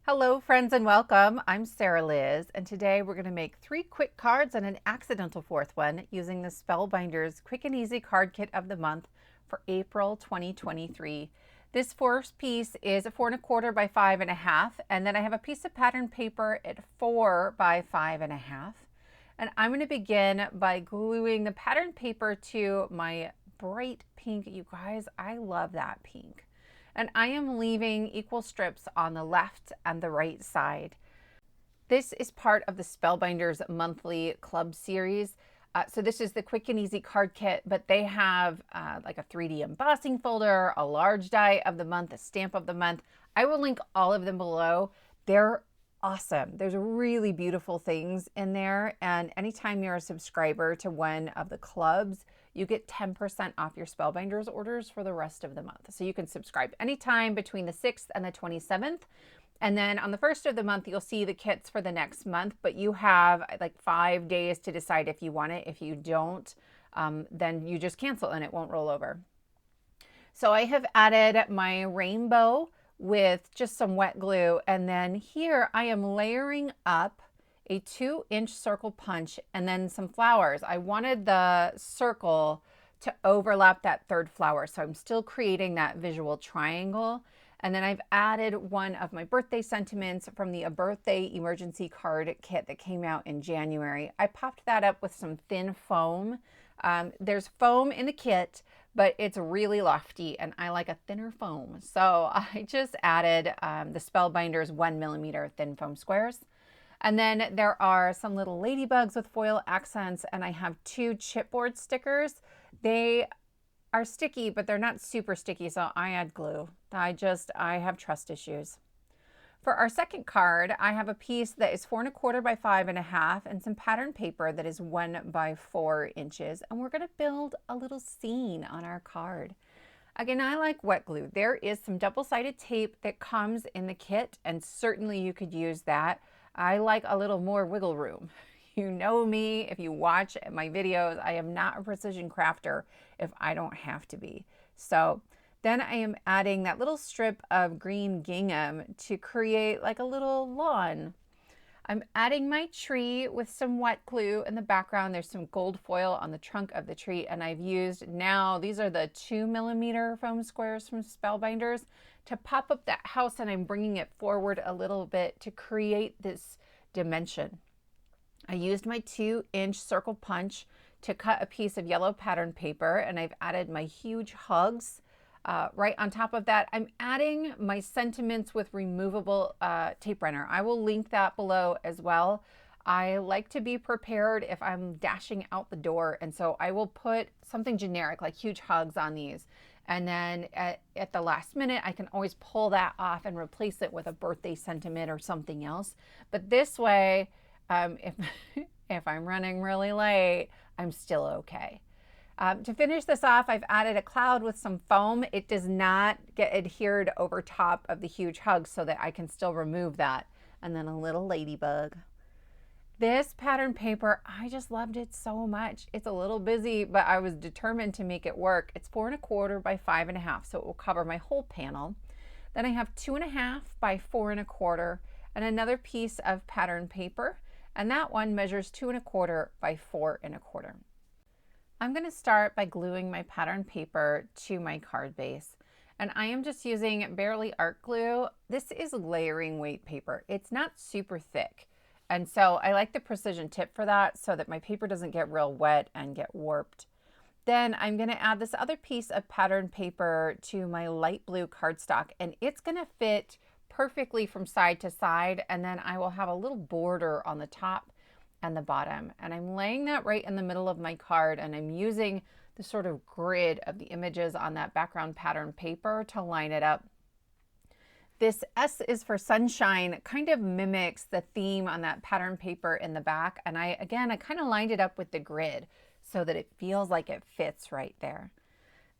Hello friends and welcome. I'm Sarah Liz and today we're going to make 3 quick cards and an accidental fourth one using the Spellbinders Quick and Easy Card Kit of the Month for April 2023. This first piece is a 4 1/4 by 5 1/2, and then I have a piece of pattern paper at 4 by 5 1/2. And I'm going to begin by gluing the pattern paper to my bright pink. You guys, I love that pink. And I am leaving equal strips on the left and the right side. This is part of the Spellbinders monthly club series. So this is the quick and easy card kit, but they have like a 3D embossing folder, a large die of the month, a stamp of the month. I will link all of them below. They're awesome. There's really beautiful things in there. And anytime you're a subscriber to one of the clubs, you get 10% off your Spellbinders orders for the rest of the month. So you can subscribe anytime between the 6th and the 27th. And then on the 1st of the month, you'll see the kits for the next month, but you have like 5 days to decide if you want it. If you don't, then you just cancel and it won't roll over. So I have added my rainbow with just some wet glue. And then here I am layering up a 2-inch circle punch and then some flowers. I wanted the circle to overlap that third flower, so I'm still creating that visual triangle. And then I've added one of my birthday sentiments from the A Birthday Emergency Card Kit that came out in January. I popped that up with some thin foam. There's foam in the kit, but it's really lofty and I like a thinner foam. So I just added the Spellbinders 1mm thin foam squares. And then there are some little ladybugs with foil accents, and I have 2 chipboard stickers. They are sticky, but they're not super sticky, so I add glue. I have trust issues. For our second card, I have a piece that is 4 1/4 by 5 1/2 and some pattern paper that is 1 by 4 inches. And we're going to build a little scene on our card. Again, I like wet glue. There is some double-sided tape that comes in the kit, and certainly you could use that. I like a little more wiggle room. You know me, if you watch my videos, I am not a precision crafter if I don't have to be. So then I am adding that little strip of green gingham to create like a little lawn. I'm adding my tree with some wet glue in the background. There's some gold foil on the trunk of the tree, and I've used now, these are the 2mm foam squares from Spellbinders to pop up that house, and I'm bringing it forward a little bit to create this dimension. I used my 2-inch circle punch to cut a piece of yellow pattern paper, and I've added my huge hugs. Right on top of that, I'm adding my sentiments with removable tape runner. I will link that below as well. I like to be prepared if I'm dashing out the door, and so I will put something generic like huge hugs on these. And then at the last minute, I can always pull that off and replace it with a birthday sentiment or something else. But this way, if I'm running really late, I'm still okay. To finish this off, I've added a cloud with some foam. It does not get adhered over top of the huge hug so that I can still remove that. And then a little ladybug. This pattern paper, I just loved it so much. It's a little busy, but I was determined to make it work. It's 4 1/4 by 5 1/2, so it will cover my whole panel. Then I have 2 1/2 by 4 1/4 and another piece of pattern paper, and that one measures 2 1/4 by 4 1/4. I'm going to start by gluing my pattern paper to my card base. And I am just using Barely Art Glue. This is layering weight paper. It's not super thick. And so I like the precision tip for that so that my paper doesn't get real wet and get warped. Then I'm going to add this other piece of pattern paper to my light blue cardstock, and it's going to fit perfectly from side to side. And then I will have a little border on the top and the bottom. And I'm laying that right in the middle of my card, and I'm using the sort of grid of the images on that background pattern paper to line it up. This S is for sunshine. It kind of mimics the theme on that pattern paper in the back. And I kind of lined it up with the grid so that it feels like it fits right there.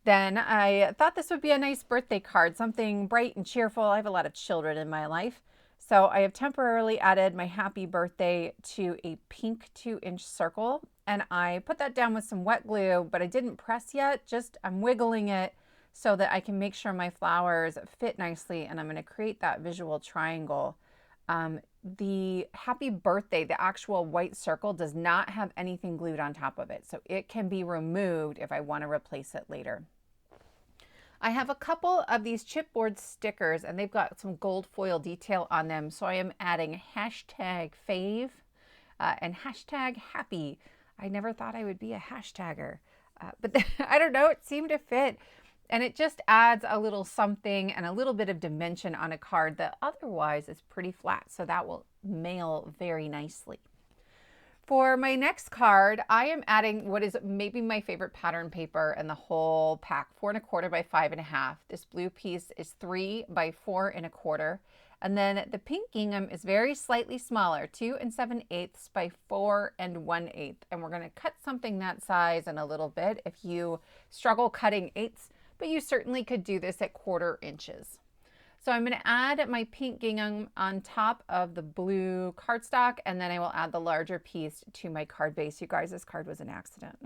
Then I thought this would be a nice birthday card, something bright and cheerful. I have a lot of children in my life. So I have temporarily added my happy birthday to a pink 2-inch circle, and I put that down with some wet glue, but I didn't press yet, just I'm wiggling it so that I can make sure my flowers fit nicely, and I'm going to create that visual triangle The happy birthday, the actual white circle, does not have anything glued on top of it. So it can be removed if I want to replace it later. I have a couple of these chipboard stickers and they've got some gold foil detail on them. So I am adding hashtag fave and hashtag happy. I never thought I would be a hashtagger, but I don't know, it seemed to fit. And it just adds a little something and a little bit of dimension on a card that otherwise is pretty flat. So that will mail very nicely. For my next card, I am adding what is maybe my favorite pattern paper in the whole pack, 4 1/4 by 5 1/2. This blue piece is 3 by 4 1/4. And then the pink gingham is very slightly smaller, 2 7/8 by 4 1/8. And we're going to cut something that size in a little bit if you struggle cutting 8ths, but you certainly could do this at 1/4 inches. So I'm going to add my pink gingham on top of the blue cardstock, and then I will add the larger piece to my card base. You guys, this card was an accident.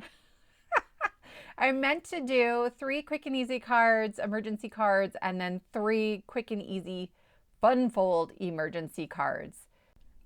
I meant to do 3 quick and easy cards, emergency cards, and then 3 quick and easy fun fold emergency cards.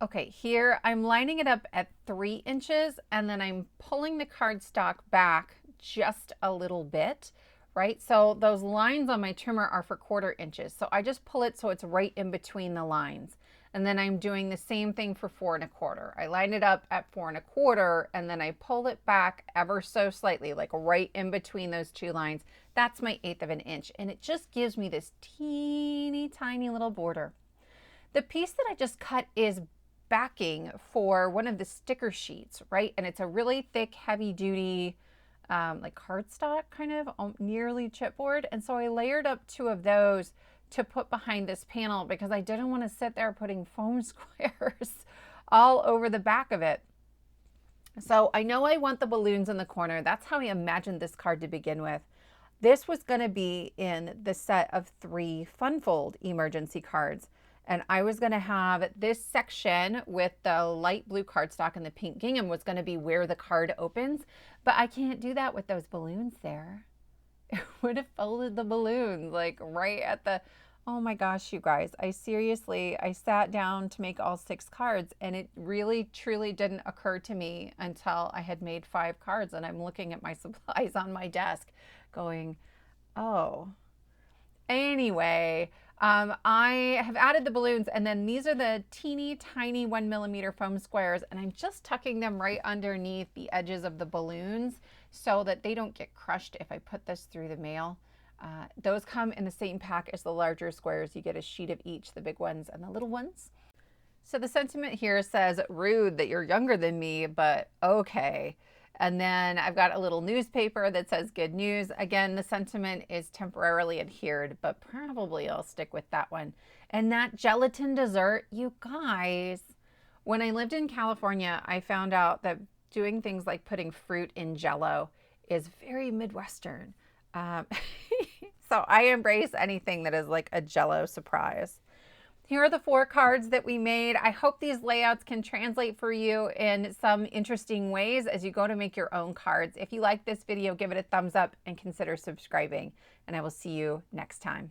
Okay, here I'm lining it up at 3 inches, and then I'm pulling the cardstock back just a little bit. Right? So those lines on my trimmer are for 1/4 inches. So I just pull it so it's right in between the lines. And then I'm doing the same thing for 4 1/4. I line it up at 4 1/4 and then I pull it back ever so slightly, like right in between those 2 lines. That's my 1/8 of an inch. And it just gives me this teeny tiny little border. The piece that I just cut is backing for one of the sticker sheets, right? And it's a really thick, heavy duty, like cardstock, kind of nearly chipboard. And so I layered up 2 of those to put behind this panel because I didn't want to sit there putting foam squares all over the back of it. So I know I want the balloons in the corner. That's how I imagined this card to begin with. This was going to be in the set of 3 Fun Fold emergency cards. And I was going to have this section with the light blue cardstock and the pink gingham was going to be where the card opens. But I can't do that with those balloons there. It would have folded the balloons like right at the, oh my gosh, you guys. I sat down to make all 6 cards and it really, truly didn't occur to me until I had made 5 cards and I'm looking at my supplies on my desk going, oh. Anyway, I have added the balloons and then these are the teeny tiny 1mm foam squares and I'm just tucking them right underneath the edges of the balloons so that they don't get crushed if I put this through the mail. Those come in the same pack as the larger squares. You get a sheet of each, the big ones and the little ones. So the sentiment here says, rude that you're younger than me, but okay. And then I've got a little newspaper that says good news. Again, the sentiment is temporarily adhered, but probably I'll stick with that one. And that gelatin dessert, you guys, when I lived in California, I found out that doing things like putting fruit in Jell-O is very Midwestern. So I embrace anything that is like a Jell-O surprise. Here are the 4 cards that we made. I hope these layouts can translate for you in some interesting ways as you go to make your own cards. If you like this video, give it a thumbs up and consider subscribing. And I will see you next time.